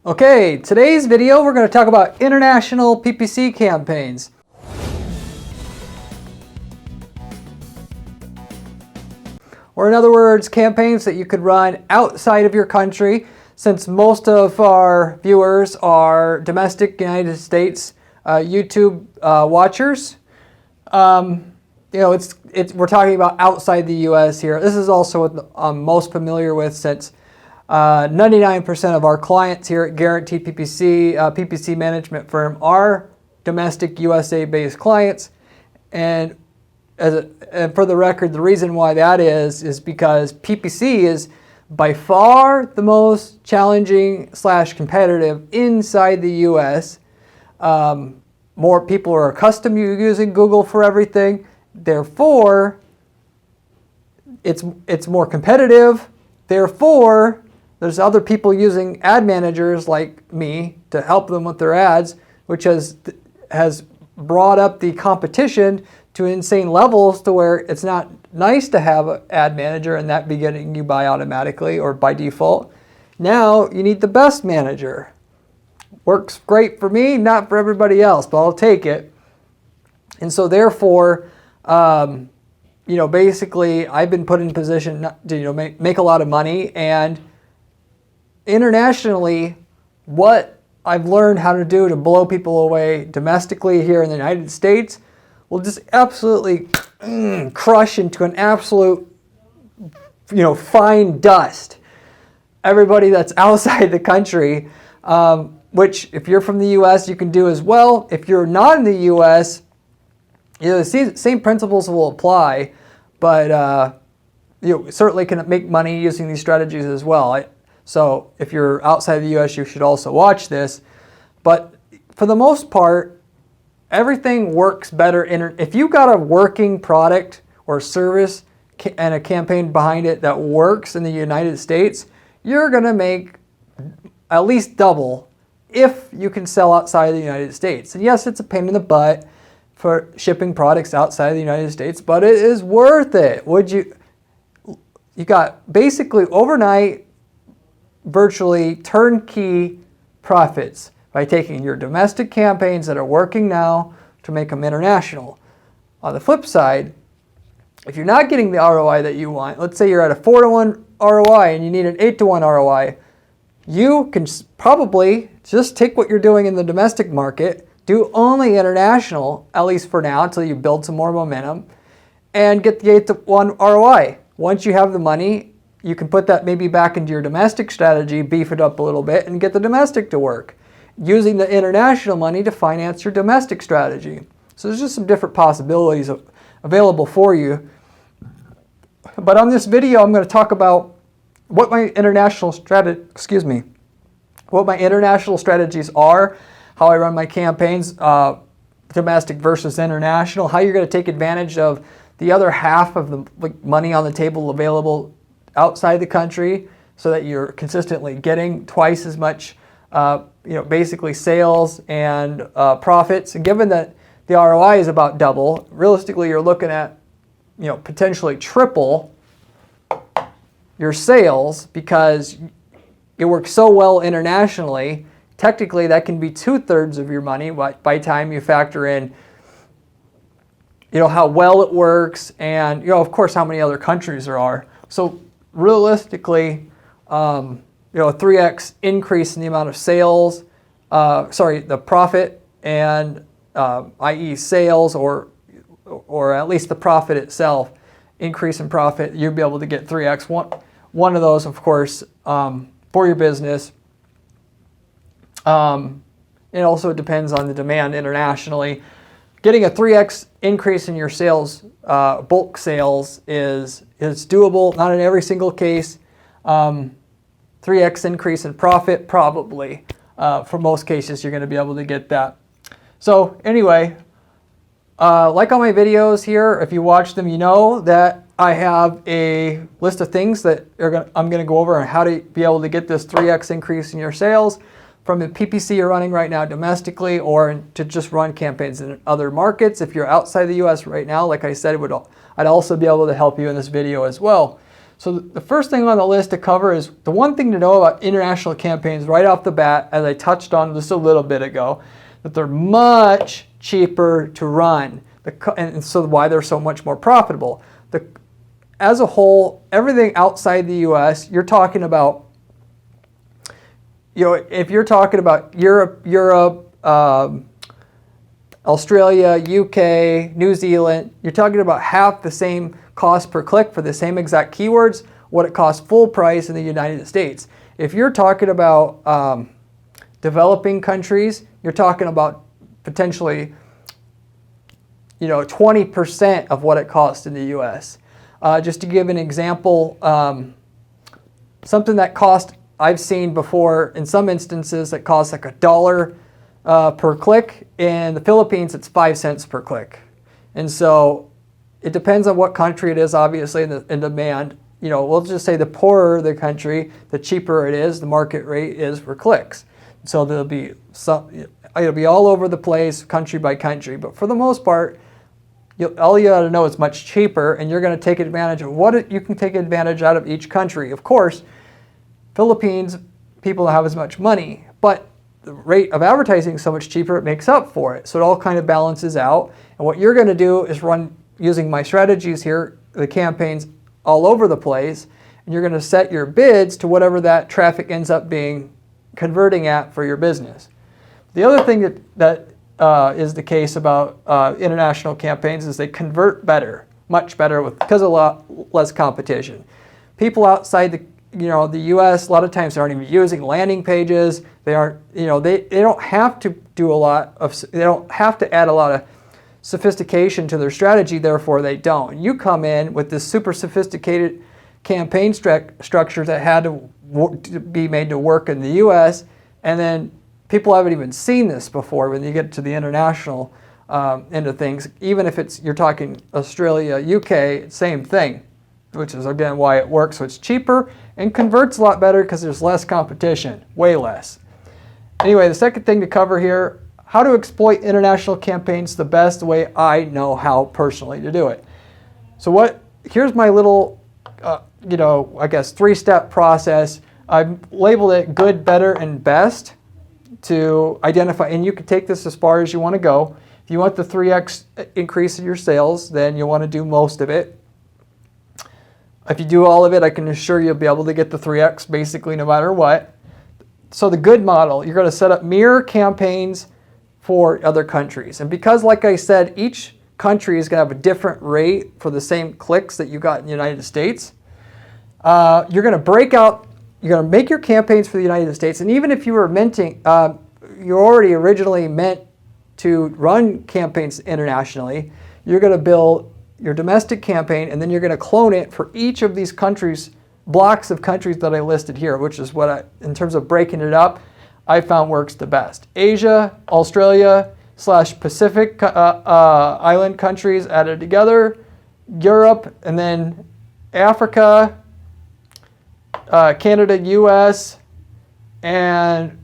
Okay, today's video we're going to talk about international PPC campaigns. Or in other words, campaigns that you could run outside of your country, since most of our viewers are domestic United States YouTube watchers. We're talking about outside the US here. This is also what I'm most familiar with, since 99% of our clients here at Guaranteed PPC, PPC management firm, are domestic USA-based clients. And for the record, the reason why that is because PPC is by far the most challenging / competitive inside the US. More people are accustomed to using Google for everything. Therefore, it's more competitive. Therefore, there's other people using ad managers like me to help them with their ads, which has brought up the competition to insane levels to where it's not nice to have an ad manager and that be getting you by automatically or by default. Now you need the best manager. Works great for me, not for everybody else, but I'll take it. And so therefore, basically I've been put in position to make a lot of money. And internationally, what I've learned how to do to blow people away domestically here in the United States will just absolutely crush into an absolute, fine dust everybody that's outside the country, which if you're from the US, you can do as well. If you're not in the US, the same principles will apply, but you certainly can make money using these strategies as well. So if you're outside the US, you should also watch this. But for the most part, everything works better. If you got a working product or service and a campaign behind it that works in the United States, you're going to make at least double if you can sell outside of the United States. And yes, it's a pain in the butt for shipping products outside of the United States, but it is worth it. You got basically overnight, virtually turnkey profits by taking your domestic campaigns that are working now to make them international. On the flip side, if you're not getting the ROI that you want, let's say you're at a 4-to-1 ROI and you need an 8-to-1 ROI, you can probably just take what you're doing in the domestic market, do only international, at least for now, until you build some more momentum, and get the 8-to-1 ROI. Once you have the money, you can put that maybe back into your domestic strategy, beef it up a little bit, and get the domestic to work, using the international money to finance your domestic strategy. So there's just some different possibilities available for you. But on this video, I'm going to talk about what my international strategies are, how I run my campaigns, domestic versus international, how you're going to take advantage of the other half of the money on the table available outside the country, so that you're consistently getting twice as much, basically sales and profits. And given that the ROI is about double, realistically, you're looking at, potentially triple your sales, because it works so well internationally. Technically, that can be 2/3 of your money by time you factor in, how well it works, and of course how many other countries there are. So realistically, a 3x increase in the amount of sales, the profit, and i.e. sales, or at least the profit itself, increase in profit, you'll be able to get 3x. One of those, of course, for your business. It also depends on the demand internationally. Getting a 3x increase in your sales, bulk sales, is doable. Not in every single case. 3x increase in profit, probably. For most cases, you're going to be able to get that. So anyway, like all my videos here, if you watch them, you know that I have a list of things that I'm going to go over on how to be able to get this 3x increase in your sales from the PPC you're running right now domestically, or to just run campaigns in other markets. If you're outside the US right now, like I said, I'd also be able to help you in this video as well. So the first thing on the list to cover is the one thing to know about international campaigns right off the bat, as I touched on just a little bit ago, that they're much cheaper to run, and so why they're so much more profitable. As a whole, everything outside the U.S., you're talking about, if you're talking about Europe, Australia, UK, New Zealand, you're talking about half the same cost per click for the same exact keywords, what it costs full price in the United States. If you're talking about developing countries, you're talking about potentially 20% of what it costs in the US. Just to give an example, something that I've seen before in some instances that costs like $1 per click. In the Philippines, it's 5 cents per click. And so it depends on what country it is, obviously, in demand. We'll just say the poorer the country, the cheaper it is, the market rate is for clicks. So it'll be all over the place, country by country. But for the most part, all you got to know is much cheaper, and you're going to take advantage of what you can take advantage out of each country. Of course, Philippines, people don't have as much money, but the rate of advertising is so much cheaper, it makes up for it. So it all kind of balances out. And what you're going to do is run, using my strategies here, the campaigns all over the place, and you're going to set your bids to whatever that traffic ends up being converting at for your business. The other thing that is the case about international campaigns is they convert better, much better, because of a lot less competition. People outside the U.S. a lot of times aren't even using landing pages. They aren't, they don't have to do they don't have to add a lot of sophistication to their strategy. Therefore, they don't. You come in with this super sophisticated campaign structure that had to be made to work in the U.S. and then people haven't even seen this before when you get to the international end of things. Even if you're talking Australia, UK, same thing, which is again why it works. So it's cheaper and converts a lot better because there's less competition, way less. Anyway, the second thing to cover here, how to exploit international campaigns the best way I know how personally to do it. So here's my little, I guess 3-step process. I've labeled it good, better, and best to identify, and you can take this as far as you want to go. If you want the 3x increase in your sales, then you'll want to do most of it. If you do all of it, I can assure you'll be able to get the 3x basically no matter what. So the good model, you're going to set up mirror campaigns for other countries. And because, like I said, each country is going to have a different rate for the same clicks that you got in the United States, you're going to make your campaigns for the United States. And even if you were you already originally meant to run campaigns internationally, you're going to build your domestic campaign, and then you're going to clone it for each of these countries, blocks of countries that I listed here, which is what in terms of breaking it up, I found works the best. Asia, Australia / Pacific island countries added together, Europe, and then Africa, Canada, US, and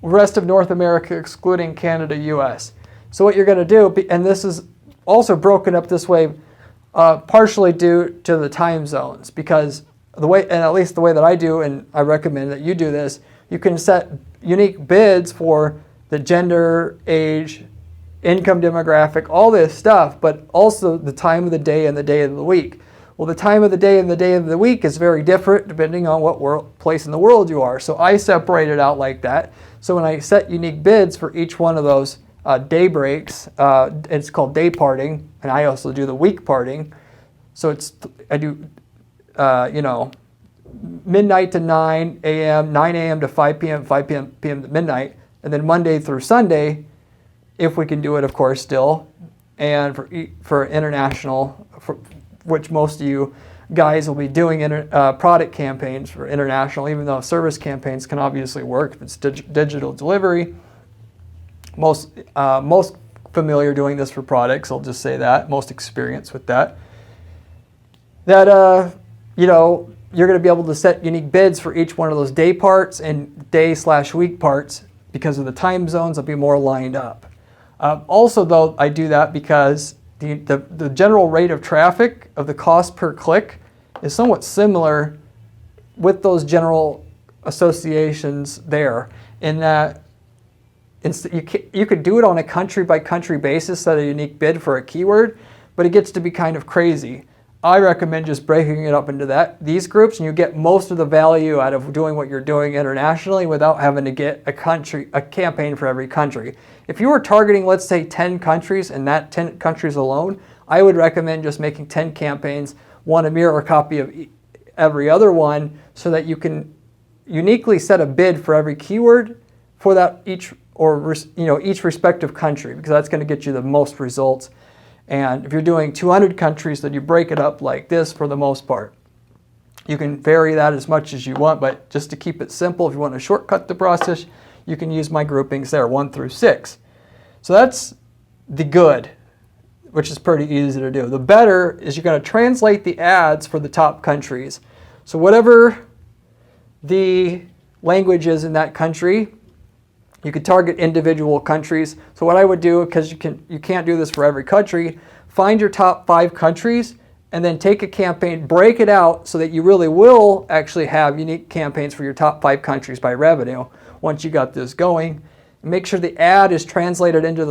rest of North America excluding Canada, US. So what you're going to do, and this is also broken up this way partially due to the time zones, because and at least the way that I do, and I recommend that you do this, you can set unique bids for the gender, age, income demographic, all this stuff, but also the time of the day and the day of the week. Well, the time of the day and the day of the week is very different depending on what place in the world you are. So I separate it out like that. So when I set unique bids for each one of those day breaks, it's called day parting, and I also do the week parting. So I do, midnight to 9 a.m., 9 a.m. to 5 p.m., 5 p.m. to midnight, and then Monday through Sunday, if we can do it, of course, still, and for international, which most of you guys will be doing product campaigns for international, even though service campaigns can obviously work if it's digital delivery. Most familiar doing this for products, I'll just say that, most experience with that. You're going to be able to set unique bids for each one of those day parts and day/week parts because of the time zones. They'll be more lined up. Also, though, I do that because the general rate of traffic of the cost per click is somewhat similar with those general associations there, in that you could do it on a country by country basis, set a unique bid for a keyword, but it gets to be kind of crazy. I recommend just breaking it up into these groups, and you get most of the value out of doing what you're doing internationally without having to get a campaign for every country. If you were targeting, let's say, 10 countries and that 10 countries alone, I would recommend just making 10 campaigns, one a mirror copy of every other one, so that you can uniquely set a bid for every keyword for that each respective country, because that's going to get you the most results. And if you're doing 200 countries, then you break it up like this for the most part. You can vary that as much as you want, but just to keep it simple, if you want to shortcut the process, you can use my groupings there, 1 through 6. So that's the good, which is pretty easy to do. The better is you're going to translate the ads for the top countries. So whatever the language is in that country, you could target individual countries. So what I would do, because you can't do this for every country, find your top 5 countries and then take a campaign, break it out so that you really will actually have unique campaigns for your top 5 countries by revenue once you got this going. Make sure the ad is translated into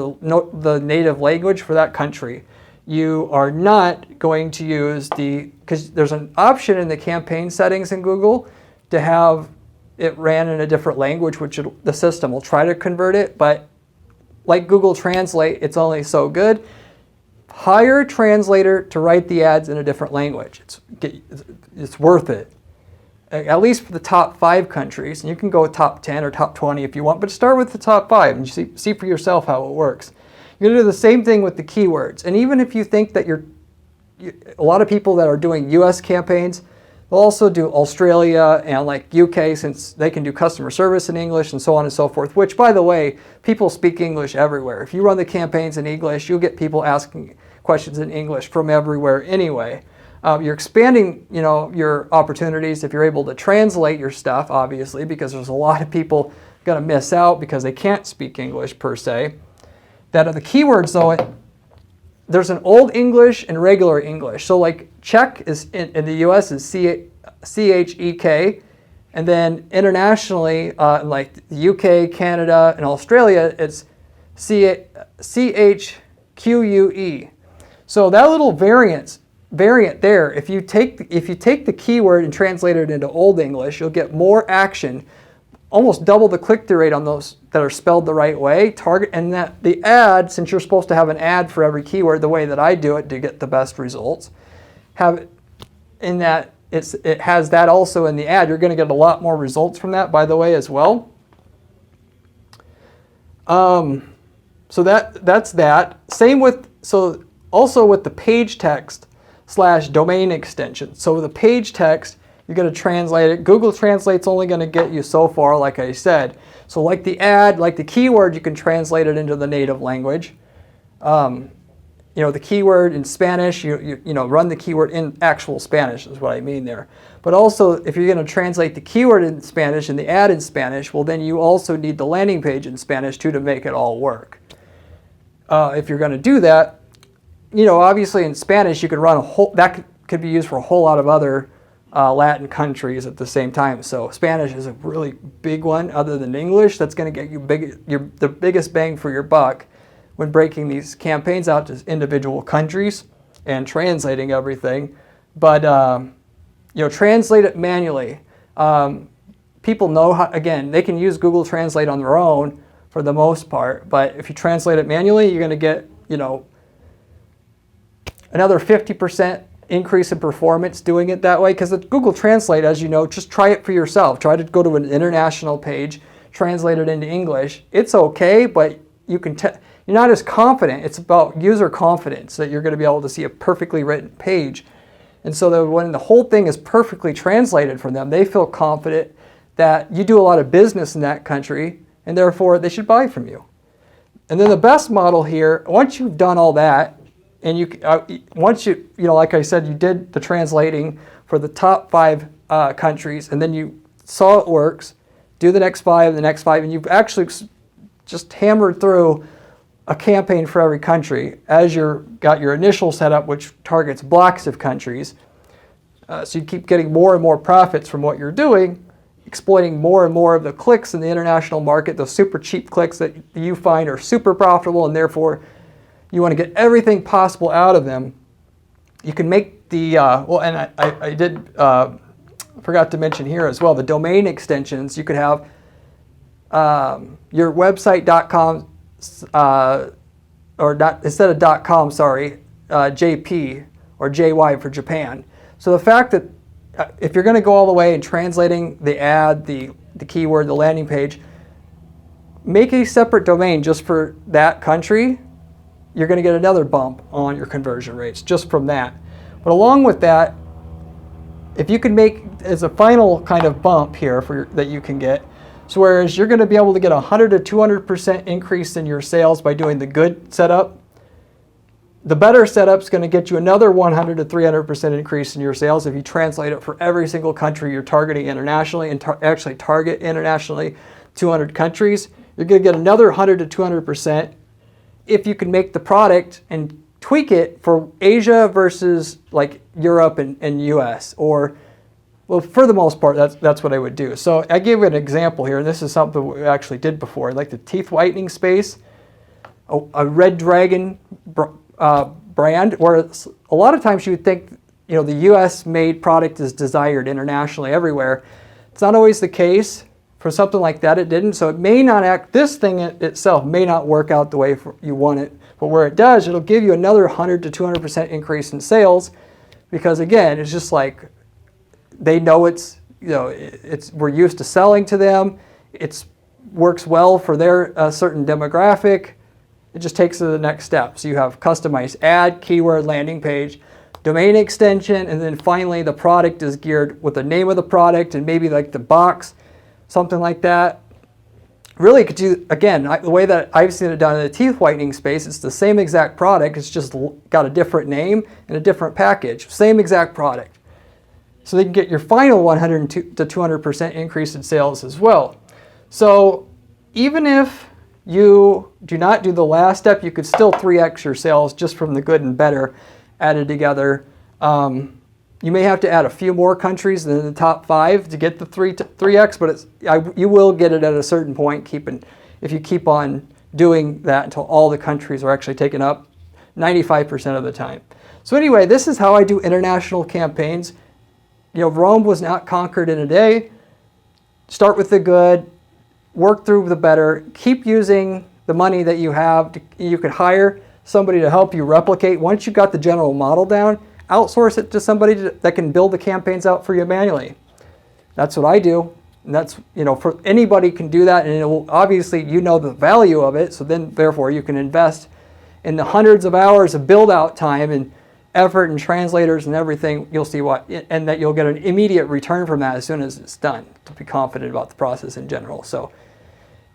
the native language for that country. You are not going to use because there's an option in the campaign settings in Google to have it ran in a different language, which the system will try to convert it, but like Google Translate, it's only so good. Hire a translator to write the ads in a different language. It's worth it, at least for the top 5 countries. And you can go with top 10 or top 20 if you want, but start with the top 5 and see for yourself how it works. You're going to do the same thing with the keywords. And even if you think that a lot of people that are doing US campaigns, they'll also do Australia and like UK, since they can do customer service in English and so on and so forth, which, by the way, people speak English everywhere. If you run the campaigns in English, you'll get people asking questions in English from everywhere anyway. You're expanding, your opportunities if you're able to translate your stuff, obviously, because there's a lot of people going to miss out because they can't speak English per se. That are the keywords, though. There's an Old English and regular English. So like Czech is in the US is CHEK, and then internationally, like the UK, Canada, and Australia, it's CHQUE. So that little variant there, if you take the keyword and translate it into Old English, you'll get more action, almost double the click-through rate on those that are spelled the right way. And that the ad, since you're supposed to have an ad for every keyword, the way that I do it to get the best results, it has that also in the ad. You're going to get a lot more results from that, by the way, as well. So that's that. Also with the page text / domain extension. So the page text, you're going to translate it. Google Translate's only going to get you so far, like I said. So like the ad, like the keyword, you can translate it into the native language. The keyword in Spanish, run the keyword in actual Spanish is what I mean there. But also, if you're going to translate the keyword in Spanish and the ad in Spanish, well, then you also need the landing page in Spanish too to make it all work. If you're going to do that, obviously in Spanish you could run that could be used for a whole lot of other Latin countries at the same time. So Spanish is a really big one other than English. That's going to get you the biggest bang for your buck when breaking these campaigns out to individual countries and translating everything. But translate it manually. People know how, again, they can use Google Translate on their own for the most part, but if you translate it manually, you're going to get another 50% increase in performance doing it that way, because the Google Translate, as you know, just try it for yourself. Try to go to an international page, translate it into English. It's okay, but you're not as confident. It's about user confidence that you're going to be able to see a perfectly written page. And so that when the whole thing is perfectly translated for them, they feel confident that you do a lot of business in that country, and therefore they should buy from you. And then the best model here, once you've done all that, and like I said, you did the translating for the top 5 countries, and then you saw it works, do the next 5, and you've actually just hammered through a campaign for every country as got your initial setup, which targets blocks of countries. So you keep getting more and more profits from what you're doing, exploiting more and more of the clicks in the international market, those super cheap clicks that you find are super profitable, and therefore you want to get everything possible out of them. You can make the, forgot to mention here as well, the domain extensions. You could have your website.com, or not, instead of .com, sorry, JP or JY for Japan. So the fact that if you're going to go all the way in translating the ad, the keyword, the landing page, make a separate domain just for that country, you're going to get another bump on your conversion rates just from that. But along with that, if you can make, as a final kind of bump here that you can get, so whereas you're going to be able to get 100 to 200% increase in your sales by doing the good setup, the better setup is going to get you another 100 to 300% increase in your sales if you translate it for every single country you're targeting internationally, and actually target internationally 200 countries. You're going to get another 100 to 200% if you can make the product and tweak it for Asia versus like Europe and US, or, well, for the most part, that's what I would do. So I gave you an example here, and this is something we actually did before, like the teeth whitening space, a Red Dragon brand, where a lot of times you would think, you know, the US made product is desired internationally everywhere. It's not always the case. For something like that, it didn't. So it may not this thing itself may not work out the way you want it, but where it does, it'll give you another 100 to 200% increase in sales, because again, it's just like they know it's, you know, we're used to selling to them. It works well for their certain demographic. It just takes it to the next step. So you have customized ad, keyword, landing page, domain extension, and then finally the product is geared with the name of the product and maybe like the box, something like that. Really could do, again, the way that I've seen it done in the teeth whitening space, it's the same exact product, it's just got a different name and a different package. Same exact product. So they can get your final 100 to 200% increase in sales as well. So even if you do not do the last step, you could still 3x your sales just from the good and better added together. You may have to add a few more countries than the top 5 to get the 3x, but you will get it at a certain point, if you keep on doing that until all the countries are actually taken up 95% of the time. So anyway, this is how I do international campaigns. You know, Rome was not conquered in a day. Start with the good, work through the better, keep using the money that you have. You could hire somebody to help you replicate. Once you've got the general model down, outsource it to somebody that can build the campaigns out for you manually. That's what I do. And that's, you know, for anybody can do that, and it will, obviously you know the value of it, so then therefore you can invest in the hundreds of hours of build out time and effort and translators and everything. You'll see and that you'll get an immediate return from that as soon as it's done, to be confident about the process in general. So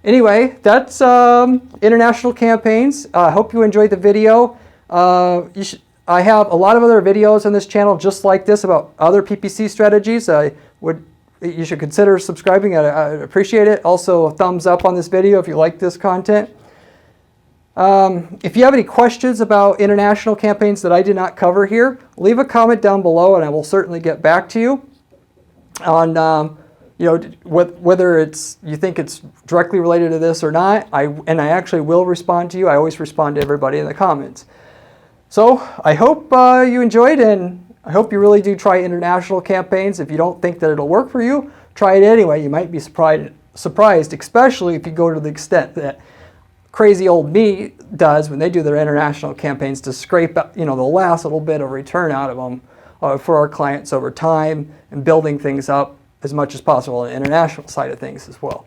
anyway, that's international campaigns. I hope you enjoyed the video. I have a lot of other videos on this channel just like this about other PPC strategies. You should consider subscribing. I'd appreciate it. Also, a thumbs up on this video if you like this content. If you have any questions about international campaigns that I did not cover here, leave a comment down below and I will certainly get back to you on you know, whether you think it's directly related to this or not. I actually will respond to you. I always respond to everybody in the comments. So I hope you enjoyed, and I hope you really do try international campaigns. If you don't think that it'll work for you, try it anyway. You might be surprised, especially if you go to the extent that crazy old me does when they do their international campaigns, to scrape up, you know, the last little bit of return out of them for our clients over time, and building things up as much as possible on the international side of things as well.